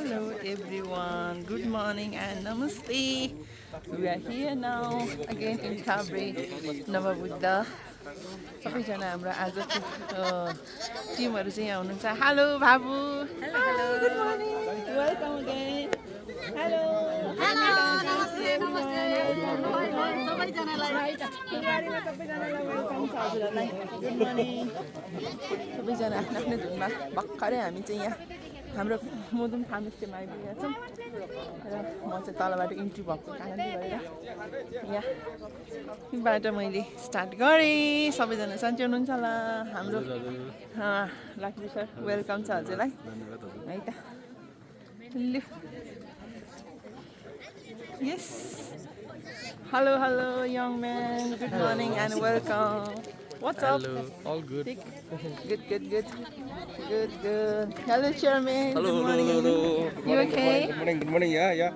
Hello everyone, good morning and namaste. We are here now again in Kabri, Navabuddha. सबैजना हाम्रो आजको टिमहरू चाहिँ यहाँ हुनुहुन्छ. हेलो बाबु. Hello hello. Good morning. Welcome again. Hello. सबैजनालाई वेलकम छ हजुरहरूलाई. Good morning. सबैजना आफ्नो आफ्नो धुनमा भर्खरै हामी चाहिँ यहाँ हाम्रो मुदुम फार्म स्टेमा आइपुगेका छौँ र म चाहिँ तलबाट इन्ट्री भएको कारणले गरेर यहाँबाट मैले स्टार्ट गरेँ. सबैजना सन्चै हुनुहुन्छ होला. हाम्रो लक्ष्मी सर वेलकम छ हजुरलाई है त. लु yes. Hello hello young man. Good morning and welcome. What's up? Hello, all good. Good. Hello, Chairman. Hello, good morning. hello. You okay? Good morning. Yeah.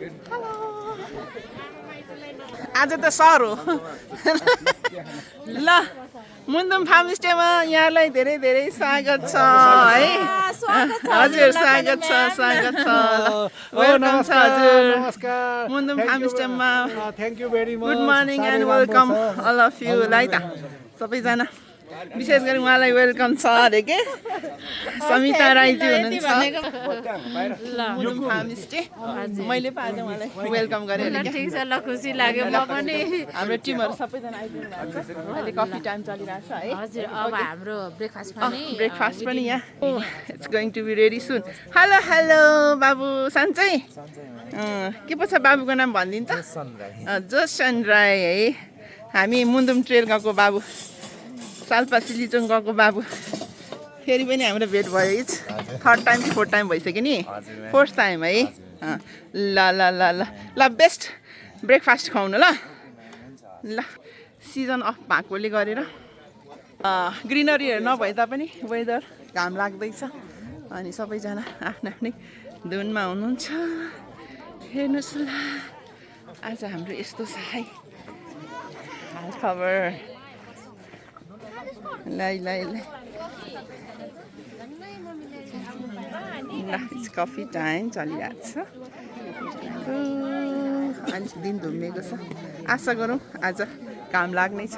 Good. Hello. आज त सर हो. ल Mundhum farm स्टेमा यहाँलाई धेरै धेरै स्वागत छ है. हजुर स्वागत छ. वेलकम छ हजुर. नमस्कार. मुन्दुम फार्म स्टेमा. Thank you very much. Good morning and welcome all of you. है त सबैजना विशेष गरी उहाँलाई वेलकम छ अरे के. समिता राईजी हुनुहुन्छ मुन्दुम फार्म स्टे. मैले पो आज उहाँलाई वेलकम गरेँ अरे के. ठिक छ ल, खुसी लाग्यो. म पनि हाम्रो टिमहरू सबैजना आइपुग्नु भएको छ. अहिले कफी टाइम चलिरहेको छ है. हजुर. अब हाम्रो ब्रेकफास्ट पनि ब्रेकफास्ट पनि यहाँ. It's going to be ready soon. Hello बाबु. सन्चै. के पो छ बाबुको नाम भनिदिनु त. जोसन राई है. हामी मुन्दुम ट्रेल गएको बाबु, साल्पा सिलिचोङ गएको बाबु. फेरि पनि हाम्रो भेट भयो. इट्स थर्ड टाइम कि फोर्थ टाइम भइसक्यो नि. फोर्थ टाइम है. ल बेस्ट ब्रेकफास्ट खुवाउनु ल. सिजन अफ भएकोले गरेर ग्रिनरीहरू नभए तापनि वेदर घाम लाग्दैछ अनि सबैजना आफ्नो आफ्नै धुनमा हुनुहुन्छ. हेर्नुहोस् ल आज हाम्रो यस्तो छ है हाल खबर. ल कफी टाइम चलिरहेको छ. अनि दिन धुम्मिएको छ. आशा गरौँ आज काम लाग्ने छ.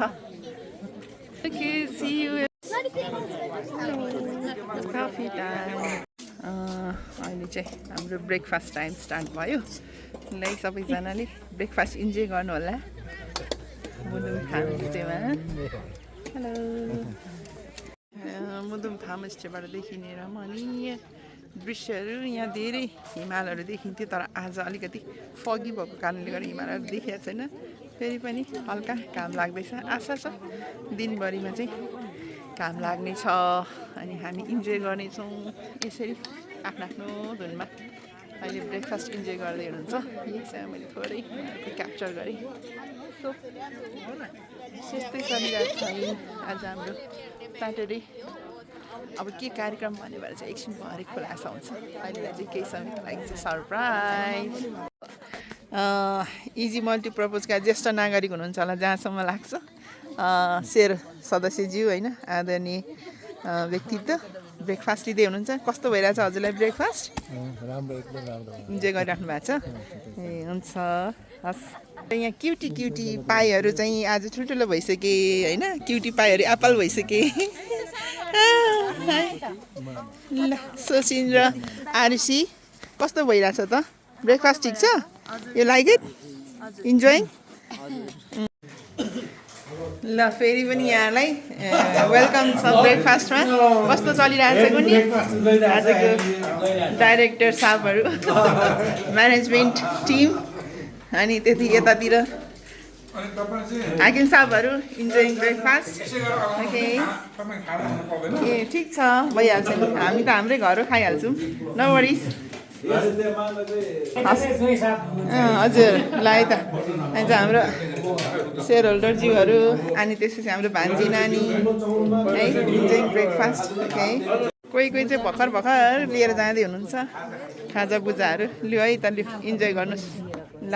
Coffee time. अहिले चाहिँ हाम्रो ब्रेकफास्ट टाइम स्टार्ट भयो. ल सबैजनाले ब्रेकफास्ट इन्जोय गर्नु होला मुदुम फार्म स्टेमा. हेलो. मुदुम फार्म स्टेबाट देखिने रमणीय दृश्यहरू. यहाँ धेरै हिमालहरू देखिन्थ्यो तर आज अलिकति फगी भएको कारणले गर्दा हिमालहरू देखिएको छैन. फेरि पनि हल्का घाम लाग्दैछ. आशा छ दिनभरिमा चाहिँ घाम लाग्नेछ अनि हामी इन्जोय गर्नेछौँ यसरी आफ्नो आफ्नो धुनमा. अहिले ब्रेकफास्ट इन्जोय गर्दै हुनुहुन्छ. यही चाहिँ मैले थोरै क्याप्चर गरेँ. सो त्यस्तै चलिरहेको छ आज हाम्रो स्याटरडे. अब के कार्यक्रम भन्ने भएर चाहिँ एकछिन भरे खुलासा हुन्छ. अहिलेलाई चाहिँ केही समयको लागि चाहिँ सरप्राइज. इजी मल्टिपर्पजका ज्येष्ठ नागरिक हुनुहुन्छ होला जहाँसम्म लाग्छ. शेर सदस्यज्यू होइन आदरणीय व्यक्तित्व ब्रेकफास्ट लिँदै हुनुहुन्छ. कस्तो भइरहेछ हजुरलाई ब्रेकफास्ट? राम्रो, एकदम राम्रो. इन्जोय गरिराख्नु भएको छ. ए हुन्छ हस्. यहाँ क्युटी पाईहरू चाहिँ आज ठुल्ठुलो भइसके होइन. क्युटी पाईहरू एप्पल भइसके. ल सोसिन र आरुषी कस्तो भइरहेछ त ब्रेकफास्ट? ठिक छ. You like it? इन्जोइङ? ल फेरि पनि यहाँलाई वेलकम छ ब्रेकफास्टमा. कस्तो चलिरहेछ कुनै आजको डाइरेक्टर साहबहरू म्यानेजमेन्ट टिम अनि त्यति यतातिर हाकिम साहबहरू इन्जोइङ ब्रेकफास्ट. ओके ए ठिक छ भइहाल्छ नि. हामी त हाम्रै घर हो खाइहाल्छौँ. No worries. हजुर ल है त. अनि चाहिँ हाम्रो सेयर होल्डरज्यूहरू अनि त्यसपछि हाम्रो भान्जी नानी है इन्जोइङ ब्रेकफास्ट. ओके कोही चाहिँ भर्खर लिएर जाँदै हुनुहुन्छ खाजा बुजाहरू. लु है त लु इन्जोय गर्नुहोस् ल.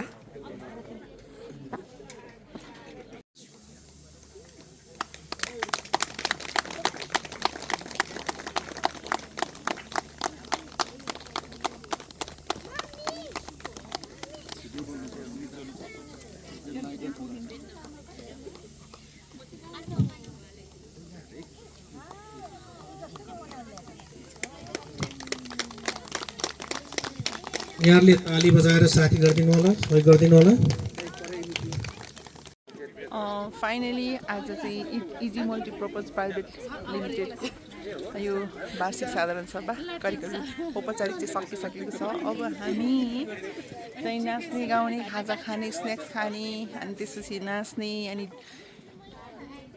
यहाँहरूले ताली बजाएर साथी गरिदिनु होला, सहयोग गरिदिनु होला। फाइनली आज चाहिँ इजी मल्टिपर्पज प्राइभेट लिमिटेडको यो वार्षिक साधारण सभा करिब औपचारिक चाहिँ सकिसकेको छ। अब हामी चाहिँ नाच्ने गाउने खाजा खाने स्न्याक्स खाने अनि त्यसपछि नाच्ने अनि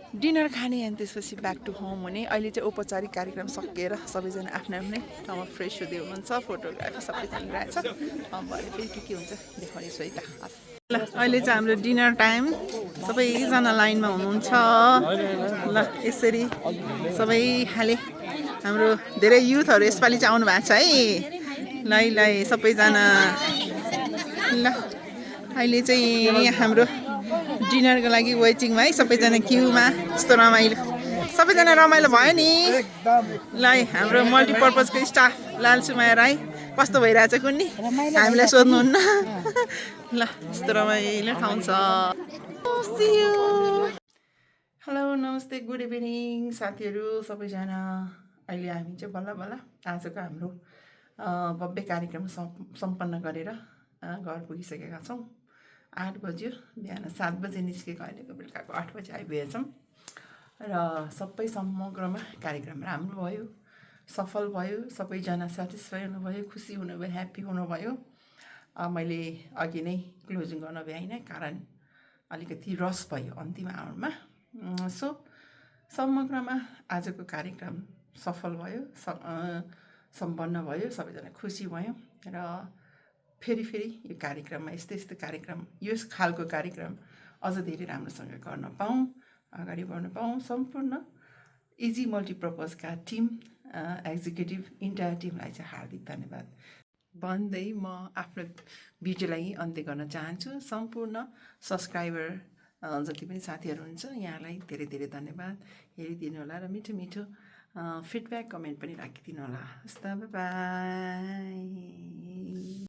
डिनर खाने अनि त्यसपछि ब्याक टु होम हुने। अहिले चाहिँ औपचारिक कार्यक्रम सकिएर सबैजना आफ्नो आफ्नै ठाउँमा फ्रेस हुँदै हुनुहुन्छ, फोटोग्राफी सबै चलिरहेछ। अब भरे फेरि के हुन्छ देखाउने छु है त। ल अहिले चाहिँ हाम्रो डिनर टाइम, सबैजना लाइनमा हुनुहुन्छ। ल यसरी सबै खाले हाम्रो धेरै युथहरू यसपालि चाहिँ आउनु भएको छ है। ल सबैजना ल अहिले चाहिँ हाम्रो डिनरको लागि वेटिङमा है, सबैजना क्युमा। यस्तो रमाइलो, सबैजना रमाइलो भयो नि। ल हाम्रो मल्टिपर्पजको स्टाफ लालसुमाया राई कस्तो भइरहेछ कुन्नी, हामीलाई सोध्नुहुन्न। ल यस्तो रमाइलो ठाउँ छ। हेलो नमस्ते गुड इभिनिङ साथीहरू सबैजना। अहिले हामी चाहिँ बल्ल बल्ल आजको हाम्रो भव्य कार्यक्रम सम्पन्न गरेर घर पुगिसकेका छौँ। 8 बज्यो, बिहान 7 बजे निस्केको, अहिलेको बेलुकाको 8 बजे आइपुगेछौँ। र सबै समग्रमा कार्यक्रम राम्रो भयो, सफल भयो, सबैजना सेटिस्फाई हुनुभयो, खुसी हुनुभयो, ह्याप्पी हुनुभयो। मैले अघि नै क्लोजिङ गर्न भ्याइनँ कारण अलिकति रस भयो अन्तिम आवरमा। सो समग्रमा आजको कार्यक्रम सफल भयो, सम्पन्न भयो, सबैजना खुसी भयो। र फेरि यो कार्यक्रममा यस्तो कार्यक्रम, यस खालको कार्यक्रम अझ धेरै राम्रोसँग गर्न पाऊँ, अगाडि बढ्न पाऊँ। सम्पूर्ण इजी मल्टिपर्पजका टिम, एक्जिक्युटिभ इन्टायर टिमलाई चाहिँ हार्दिक धन्यवाद भन्दै म आफ्नो भिडियोलाई अन्त्य गर्न चाहन्छु। सम्पूर्ण सब्सक्राइबर जति पनि साथीहरू हुन्छ यहाँलाई धेरै धेरै धन्यवाद हेरिदिनु होला र मिठो मिठो फिडब्याक कमेन्ट पनि राखिदिनु होला। हस् त, बाई बाई।